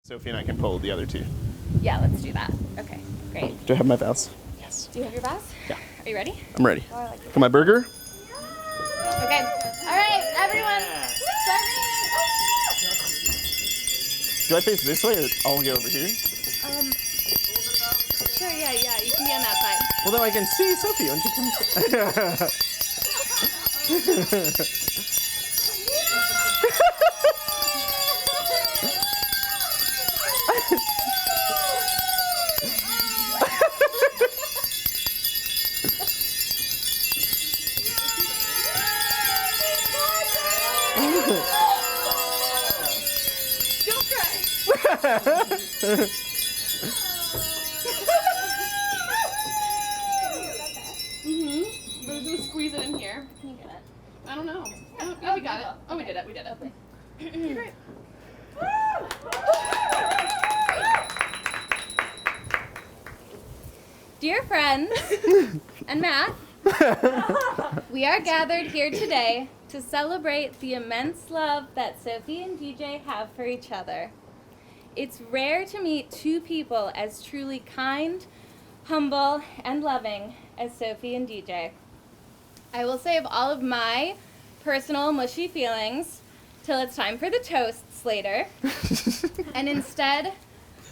Sophie and I can pull the other two. Yeah, let's do that. Okay, great. Do I have my vows? Yes. Do you have your vows? Yeah. Are you ready? I'm ready. Oh, I like it. For my burger? Okay. All right, everyone. Start Do I face this way or I'll get over here? Sure, yeah, you can be on that side. Well, then I can see Sophie when she comes. Don't cry. We're gonna squeeze it in here. Can you get it? I don't know. Yeah, we got it. Oh, we did it. Okay. Great. Dear friends and Matt, we are gathered here today to celebrate the immense love that Sophie and DJ have for each other. It's rare to meet two people as truly kind, humble, and loving as Sophie and DJ. I will save all of my personal mushy feelings till it's time for the toasts later. And instead,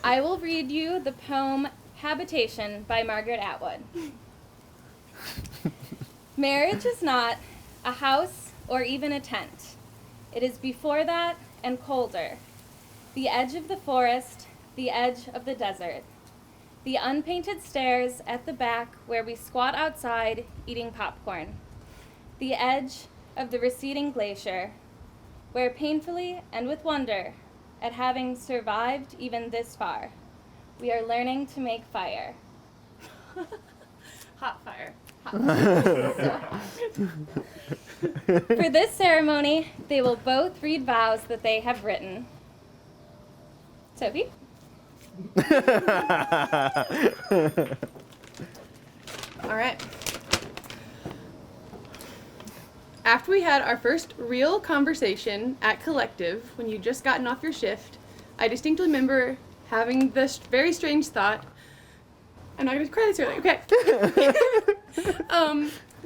I will read you the poem Habitation by Margaret Atwood. Marriage is not a house or even a tent. It is before that and colder. The edge of the forest, the edge of the desert. The unpainted stairs at the back where we squat outside eating popcorn. The edge of the receding glacier, where painfully and with wonder at having survived even this far, we are learning to make fire. Hot fire. For this ceremony, they will both read vows that they have written. Sophie? All right. After we had our first real conversation at Collective, when you'd just gotten off your shift, I distinctly remember having this very strange thought. I'm not going to cry this early, okay.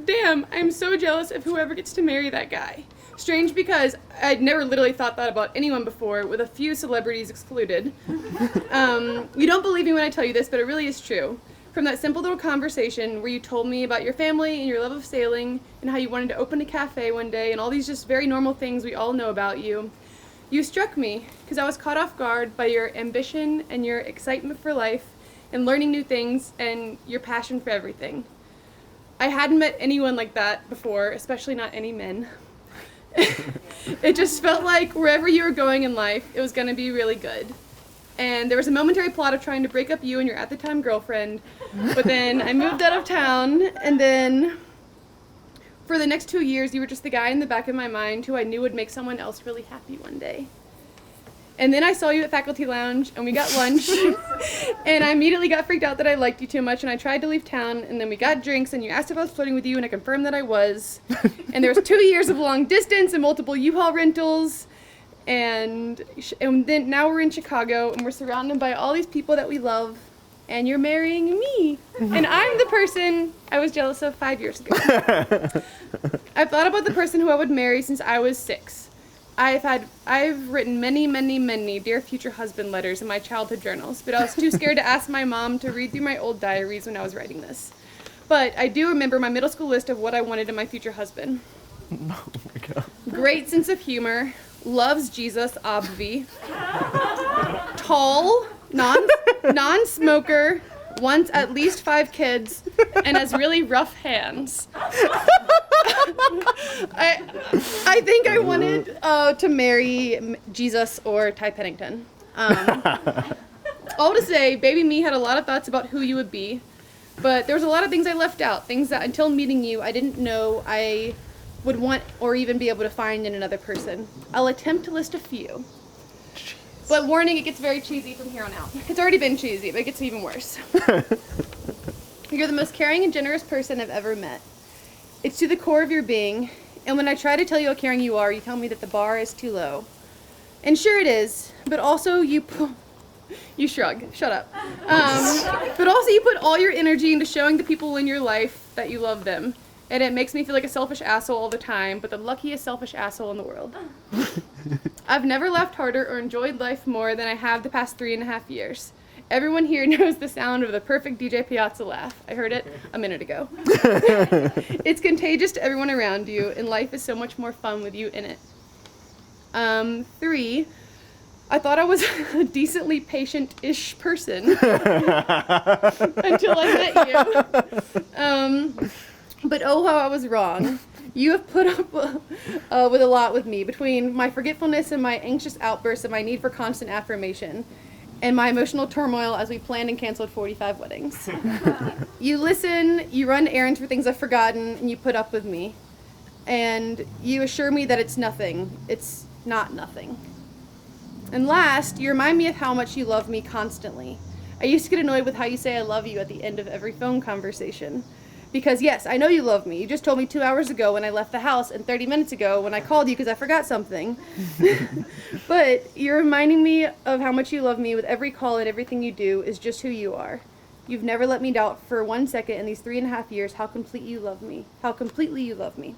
Damn, I'm so jealous of whoever gets to marry that guy. Strange because I'd never literally thought that about anyone before, with a few celebrities excluded. You don't believe me when I tell you this, but it really is true. From that simple little conversation where you told me about your family and your love of sailing and how you wanted to open a cafe one day and all these just very normal things we all know about you, you struck me because I was caught off guard by your ambition and your excitement for life and learning new things and your passion for everything. I hadn't met anyone like that before, especially not any men. It just felt like wherever you were going in life, it was going to be really good. And there was a momentary plot of trying to break up you and your at-the-time girlfriend, but then I moved out of town, and then for the next 2 years, you were just the guy in the back of my mind who I knew would make someone else really happy one day. And then I saw you at Faculty Lounge, and we got lunch, and I immediately got freaked out that I liked you too much, and I tried to leave town, and then we got drinks, and you asked if I was flirting with you, and I confirmed that I was. And there was 2 years of long distance and multiple U-Haul rentals, and then now we're in Chicago, and we're surrounded by all these people that we love, and you're marrying me. And I'm the person I was jealous of 5 years ago. I've thought about the person who I would marry since I was 6. I've written many dear future husband letters in my childhood journals, but I was too scared to ask my mom to read through my old diaries when I was writing this. But I do remember my middle school list of what I wanted in my future husband. Oh my God. Great sense of humor, loves Jesus, obvi. Tall, non-smoker, wants at least 5 kids, and has really rough hands. I think I wanted to marry Jesus or Ty Pennington. All to say, baby me had a lot of thoughts about who you would be, but there was a lot of things I left out, things that until meeting you I didn't know I would want or even be able to find in another person. I'll attempt to list a few. Jeez. But warning, it gets very cheesy from here on out. It's already been cheesy, but it gets even worse. You're the most caring and generous person I've ever met. It's to the core of your being, and when I try to tell you how caring you are, you tell me that the bar is too low. And sure it is, but also you You shrug. Shut up. But also you put all your energy into showing the people in your life that you love them. And it makes me feel like a selfish asshole all the time, but the luckiest selfish asshole in the world. I've never laughed harder or enjoyed life more than I have the past 3.5 years. Everyone here knows the sound of the perfect DJ Piazza laugh. I heard it a minute ago. It's contagious to everyone around you, and life is so much more fun with you in it. 3, I thought I was a decently patient-ish person until I met you. But oh, how I was wrong. You have put up with a lot with me, between my forgetfulness and my anxious outbursts and my need for constant affirmation, and my emotional turmoil as we planned and canceled 45 weddings. You listen, you run errands for things I've forgotten, and you put up with me. And you assure me that it's nothing. It's not nothing. And last, you remind me of how much you love me constantly. I used to get annoyed with how you say I love you at the end of every phone conversation. Because yes, I know you love me. You just told me 2 hours ago when I left the house and 30 minutes ago when I called you because I forgot something. But you're reminding me of how much you love me with every call, and everything you do is just who you are. You've never let me doubt for 1 second in these 3.5 years how completely you love me. How completely you love me.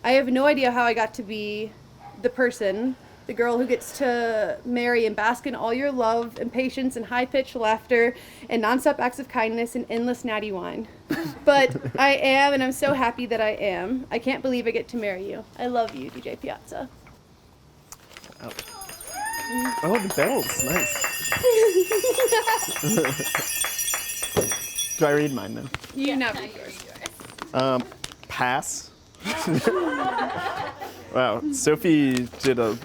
I have no idea how I got to be the person, the girl who gets to marry and bask in all your love and patience and high-pitched laughter and nonstop acts of kindness and endless natty wine. But I am, and I'm so happy that I am. I can't believe I get to marry you. I love you, DJ Piazza. Oh, the bells. Nice. Do I read mine then? You now read yours. Pass. Wow, Sophie did a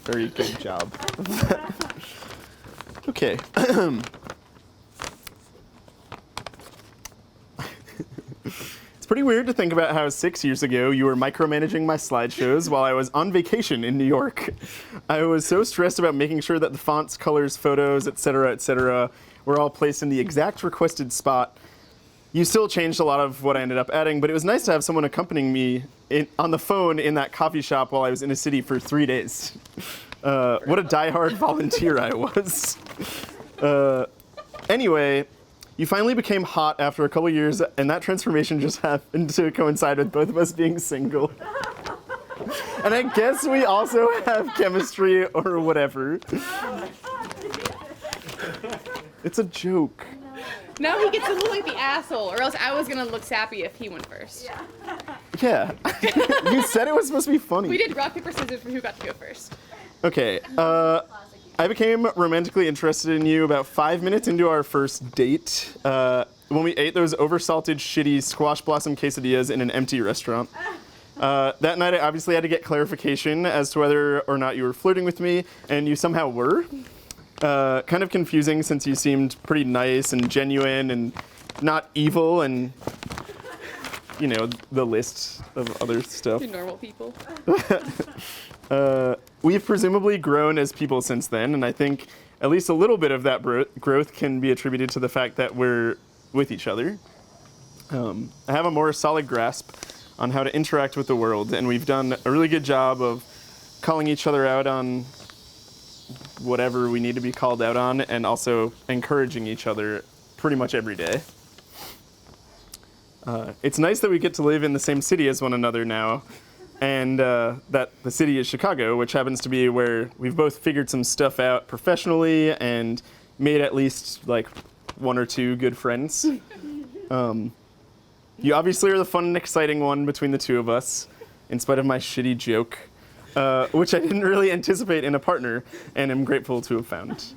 very good job. Okay. It's pretty weird to think about how 6 years ago you were micromanaging my slideshows while I was on vacation in New York. I was so stressed about making sure that the fonts, colors, photos, etc., were all placed in the exact requested spot. You still changed a lot of what I ended up adding, but it was nice to have someone accompanying me on the phone in that coffee shop while I was in a city for 3 days. What a diehard volunteer I was. Anyway, you finally became hot after a couple years, and that transformation just happened to coincide with both of us being single. And I guess we also have chemistry or whatever. It's a joke. Now he gets to look like the asshole, or else I was gonna look sappy if he went first. Yeah. You said it was supposed to be funny. We did rock, paper, scissors for who got to go first. Okay, I became romantically interested in you about 5 minutes into our first date, when we ate those oversalted, shitty squash blossom quesadillas in an empty restaurant. That night I obviously had to get clarification as to whether or not you were flirting with me, and you somehow were. Kind of confusing since you seemed pretty nice and genuine and not evil and, you know, the list of other stuff. To normal people. We've presumably grown as people since then, and I think at least a little bit of that growth can be attributed to the fact that we're with each other. I have a more solid grasp on how to interact with the world, and we've done a really good job of calling each other out on whatever we need to be called out on, and also encouraging each other pretty much every day. It's nice that we get to live in the same city as one another now, and that the city is Chicago, which happens to be where we've both figured some stuff out professionally and made at least like 1 or 2 good friends. You obviously are the fun and exciting one between the two of us, in spite of my shitty joke. Which I didn't really anticipate in a partner, and am grateful to have found.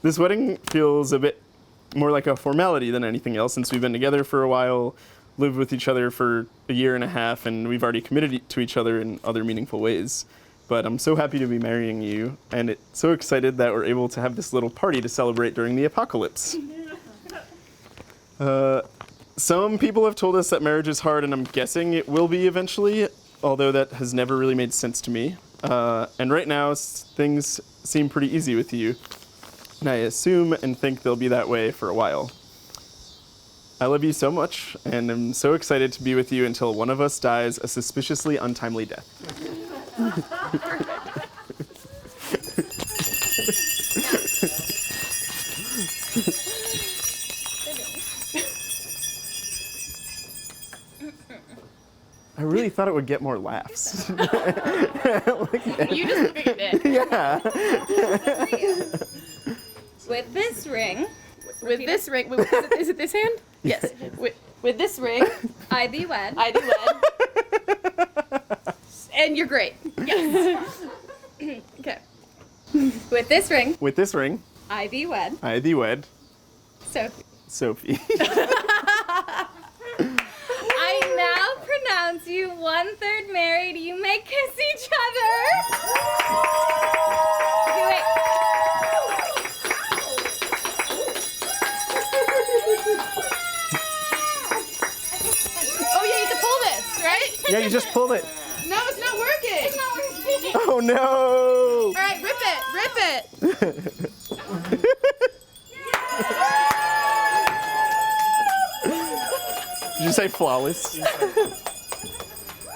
This wedding feels a bit more like a formality than anything else, since we've been together for a while, lived with each other for 1.5 years, and we've already committed to each other in other meaningful ways. But I'm so happy to be marrying you, and so excited that we're able to have this little party to celebrate during the apocalypse. Some people have told us that marriage is hard, and I'm guessing it will be eventually, although that has never really made sense to me. And right now, things seem pretty easy with you. And I assume and think they'll be that way for a while. I love you so much, and I'm so excited to be with you until one of us dies a suspiciously untimely death. really thought it would get more laughs. You just look at it. Yeah. With this ring, With this ring, wait, is it this hand? Yes. With this ring, I thee wed. I do wed. And you're great. Yes. Okay. With this ring, With this ring, I thee wed. I thee wed, Sophie. Sophie. I now pronounce you 1/3 married. You may kiss each other. Okay, wait. Oh yeah, you have to pull this, right? Yeah, you just pulled it. No, it's not working. It's not working. Oh no! All right, rip it. Did you say flawless?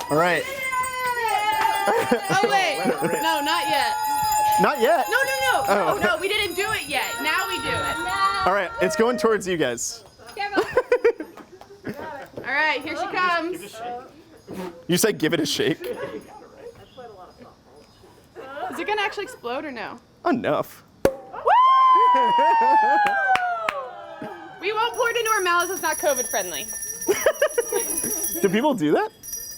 All right. Oh wait, no, not yet. Not yet. No, Oh. no, we didn't do it yet. Now we do it. No. All right, it's going towards you guys. Careful. All right, here she comes. You say give it a shake. Is it gonna actually explode or no? Enough. We won't pour it into our mouths. It's not COVID friendly. Do people do that?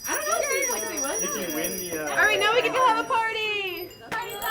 I don't know. Seems like they would. If you win the All right, now we get to have a party. Party life.